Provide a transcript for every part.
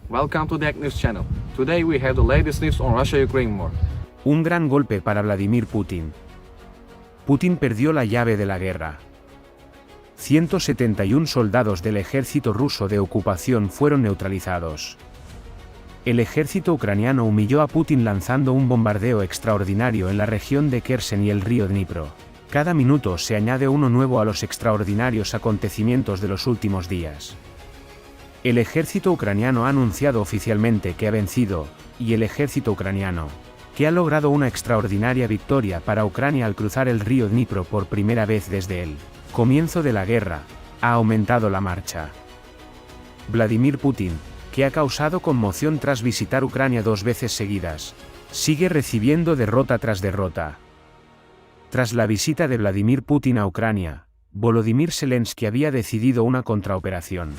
Welcome to the News Channel. Today we have the latest news on Russia-Ukraine war. Un gran golpe para Vladimir Putin. Putin perdió la llave de la guerra. 171 soldados del ejército ruso de ocupación fueron neutralizados. El ejército ucraniano humilló a Putin lanzando un bombardeo extraordinario en la región de Kherson y el río Dnipro. Cada minuto se añade uno nuevo a los extraordinarios acontecimientos de los últimos días. El ejército ucraniano ha anunciado oficialmente que ha vencido, y el ejército ucraniano, que ha logrado una extraordinaria victoria para Ucrania al cruzar el río Dnipro por primera vez desde el comienzo de la guerra, ha aumentado la marcha. Vladimir Putin, que ha causado conmoción tras visitar Ucrania 2 veces seguidas, sigue recibiendo derrota tras derrota. Tras la visita de Vladimir Putin a Ucrania, Volodymyr Zelensky había decidido una contraoperación.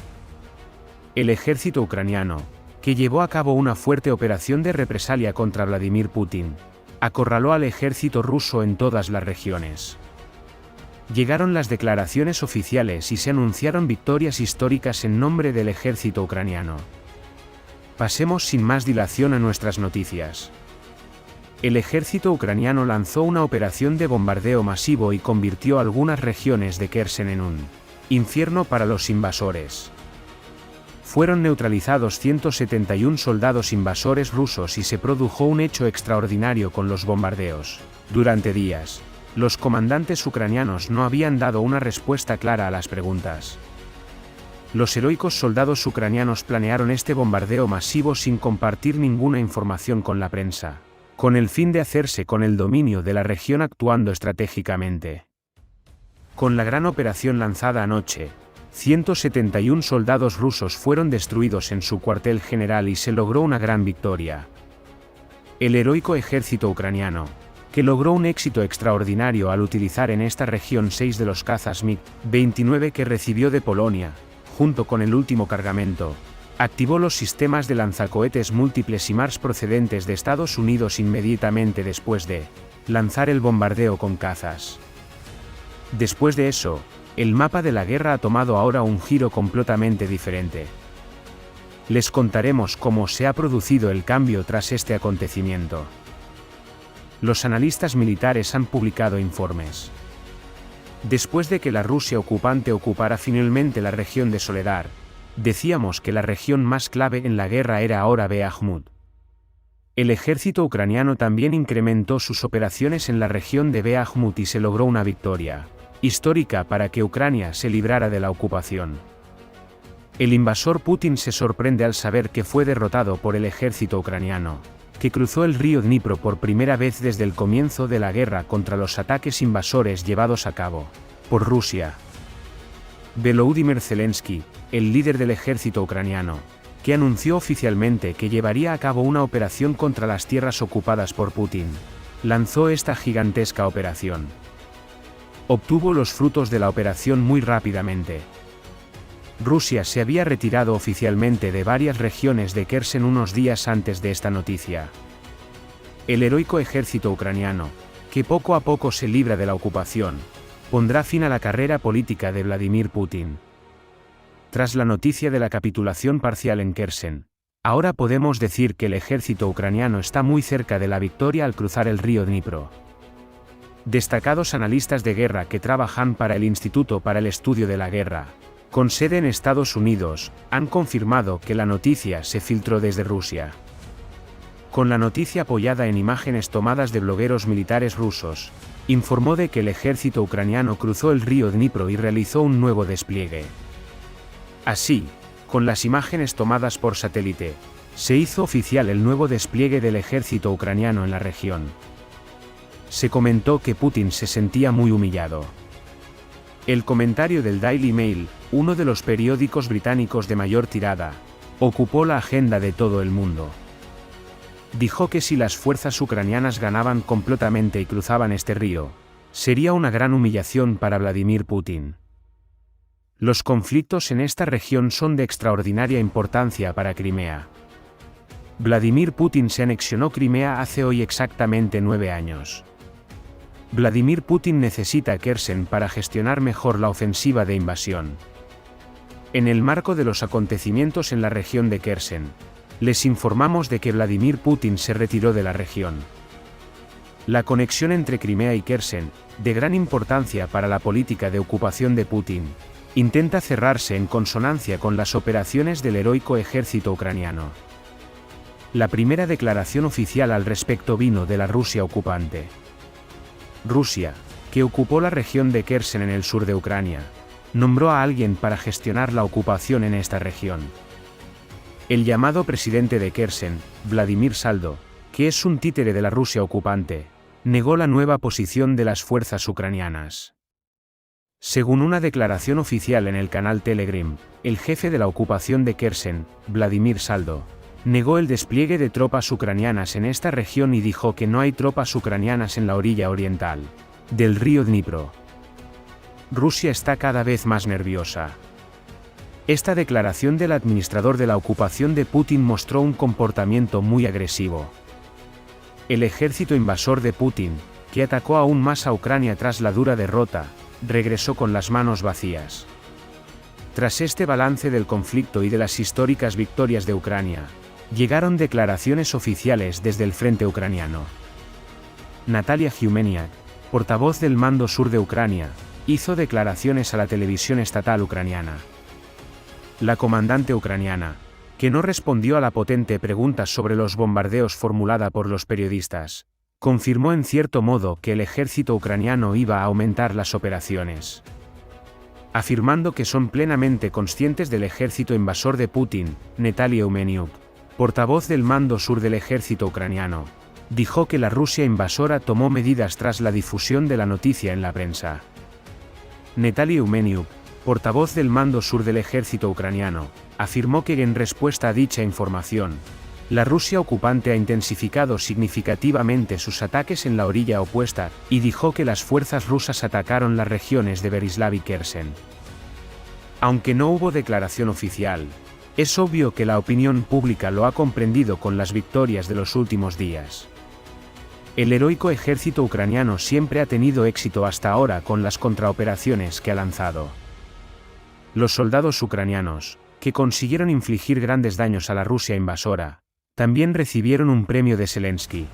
El ejército ucraniano, que llevó a cabo una fuerte operación de represalia contra Vladimir Putin, acorraló al ejército ruso en todas las regiones. Llegaron las declaraciones oficiales y se anunciaron victorias históricas en nombre del ejército ucraniano. Pasemos sin más dilación a nuestras noticias. El ejército ucraniano lanzó una operación de bombardeo masivo y convirtió algunas regiones de Kherson en un infierno para los invasores. Fueron neutralizados 171 soldados invasores rusos y se produjo un hecho extraordinario con los bombardeos. Durante días, los comandantes ucranianos no habían dado una respuesta clara a las preguntas. Los heroicos soldados ucranianos planearon este bombardeo masivo sin compartir ninguna información con la prensa, con el fin de hacerse con el dominio de la región actuando estratégicamente. Con la gran operación lanzada anoche, 171 soldados rusos fueron destruidos en su cuartel general y se logró una gran victoria. El heroico ejército ucraniano, que logró un éxito extraordinario al utilizar en esta región 6 de los cazas MiG-29 que recibió de Polonia, junto con el último cargamento, activó los sistemas de lanzacohetes múltiples HIMARS procedentes de Estados Unidos inmediatamente después de lanzar el bombardeo con cazas. Después de eso, el mapa de la guerra ha tomado ahora un giro completamente diferente. Les contaremos cómo se ha producido el cambio tras este acontecimiento. Los analistas militares han publicado informes. Después de que la Rusia ocupante ocupara finalmente la región de Soledar, decíamos que la región más clave en la guerra era ahora Bakhmut. El ejército ucraniano también incrementó sus operaciones en la región de Bakhmut y se logró una victoria histórica para que Ucrania se librara de la ocupación. El invasor Putin se sorprende al saber que fue derrotado por el ejército ucraniano, que cruzó el río Dnipro por primera vez desde el comienzo de la guerra contra los ataques invasores llevados a cabo por Rusia. Volodymyr Zelensky, el líder del ejército ucraniano, que anunció oficialmente que llevaría a cabo una operación contra las tierras ocupadas por Putin, lanzó esta gigantesca operación. Obtuvo los frutos de la operación muy rápidamente. Rusia se había retirado oficialmente de varias regiones de Kherson unos días antes de esta noticia. El heroico ejército ucraniano, que poco a poco se libra de la ocupación, pondrá fin a la carrera política de Vladimir Putin. Tras la noticia de la capitulación parcial en Kherson, ahora podemos decir que el ejército ucraniano está muy cerca de la victoria al cruzar el río Dnipro. Destacados analistas de guerra que trabajan para el Instituto para el Estudio de la Guerra, con sede en Estados Unidos, han confirmado que la noticia se filtró desde Rusia. Con la noticia apoyada en imágenes tomadas de blogueros militares rusos, informó de que el ejército ucraniano cruzó el río Dnipro y realizó un nuevo despliegue. Así, con las imágenes tomadas por satélite, se hizo oficial el nuevo despliegue del ejército ucraniano en la región. Se comentó que Putin se sentía muy humillado. El comentario del Daily Mail, uno de los periódicos británicos de mayor tirada, ocupó la agenda de todo el mundo. Dijo que si las fuerzas ucranianas ganaban completamente y cruzaban este río, sería una gran humillación para Vladimir Putin. Los conflictos en esta región son de extraordinaria importancia para Crimea. Vladimir Putin se anexionó Crimea hace hoy exactamente 9 años. Vladimir Putin necesita Kherson para gestionar mejor la ofensiva de invasión. En el marco de los acontecimientos en la región de Kherson, Les informamos de que Vladimir Putin se retiró de la región. La conexión entre Crimea y Kherson, de gran importancia para la política de ocupación de Putin, intenta cerrarse en consonancia con las operaciones del heroico ejército ucraniano. La primera declaración oficial al respecto vino de la Rusia ocupante. Rusia, que ocupó la región de Kherson en el sur de Ucrania, nombró a alguien para gestionar la ocupación en esta región. El llamado presidente de Kherson, Vladimir Saldo, que es un títere de la Rusia ocupante, negó la nueva posición de las fuerzas ucranianas. Según una declaración oficial en el canal Telegram, el jefe de la ocupación de Kherson, Vladimir Saldo, negó el despliegue de tropas ucranianas en esta región y dijo que no hay tropas ucranianas en la orilla oriental del río Dnipro. Rusia está cada vez más nerviosa. Esta declaración del administrador de la ocupación de Putin mostró un comportamiento muy agresivo. El ejército invasor de Putin, que atacó aún más a Ucrania tras la dura derrota, regresó con las manos vacías. Tras este balance del conflicto y de las históricas victorias de Ucrania, llegaron declaraciones oficiales desde el frente ucraniano. Natalia Humeniuk, portavoz del Mando Sur de Ucrania, hizo declaraciones a la televisión estatal ucraniana. La comandante ucraniana, que no respondió a la potente pregunta sobre los bombardeos formulada por los periodistas, confirmó en cierto modo que el ejército ucraniano iba a aumentar las operaciones. Afirmando que son plenamente conscientes del ejército invasor de Putin, Natalia Humeniuk, portavoz del Mando Sur del ejército ucraniano, dijo que la Rusia invasora tomó medidas tras la difusión de la noticia en la prensa. Natalia Humeniuk, portavoz del Mando Sur del ejército ucraniano, afirmó que en respuesta a dicha información, la Rusia ocupante ha intensificado significativamente sus ataques en la orilla opuesta, y dijo que las fuerzas rusas atacaron las regiones de Berislav y Kherson. Aunque no hubo declaración oficial, es obvio que la opinión pública lo ha comprendido con las victorias de los últimos días. El heroico ejército ucraniano siempre ha tenido éxito hasta ahora con las contraoperaciones que ha lanzado. Los soldados ucranianos, que consiguieron infligir grandes daños a la Rusia invasora, también recibieron un premio de Zelensky.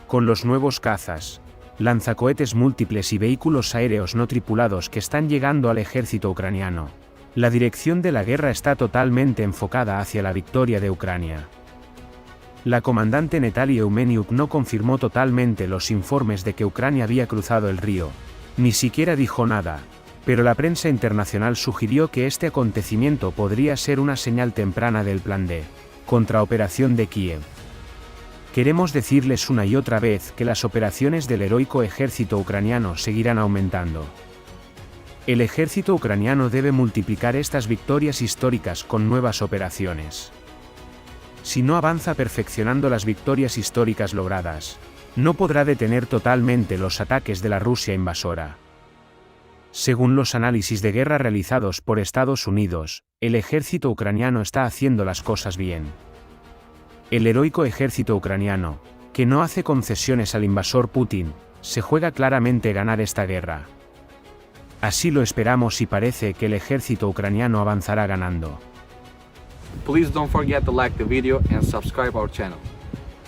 Con los nuevos cazas, lanzacohetes múltiples y vehículos aéreos no tripulados que están llegando al ejército ucraniano, la dirección de la guerra está totalmente enfocada hacia la victoria de Ucrania. La comandante Natalia Humeniuk no confirmó totalmente los informes de que Ucrania había cruzado el río, ni siquiera dijo nada, pero la prensa internacional sugirió que este acontecimiento podría ser una señal temprana del plan de contraoperación de Kiev. Queremos decirles una y otra vez que las operaciones del heroico ejército ucraniano seguirán aumentando. El ejército ucraniano debe multiplicar estas victorias históricas con nuevas operaciones. Si no avanza perfeccionando las victorias históricas logradas, no podrá detener totalmente los ataques de la Rusia invasora. Según los análisis de guerra realizados por Estados Unidos, el ejército ucraniano está haciendo las cosas bien. El heroico ejército ucraniano, que no hace concesiones al invasor Putin, se juega claramente ganar esta guerra. Así lo esperamos y parece que el ejército ucraniano avanzará ganando. Please don't forget to like the video and subscribe our channel.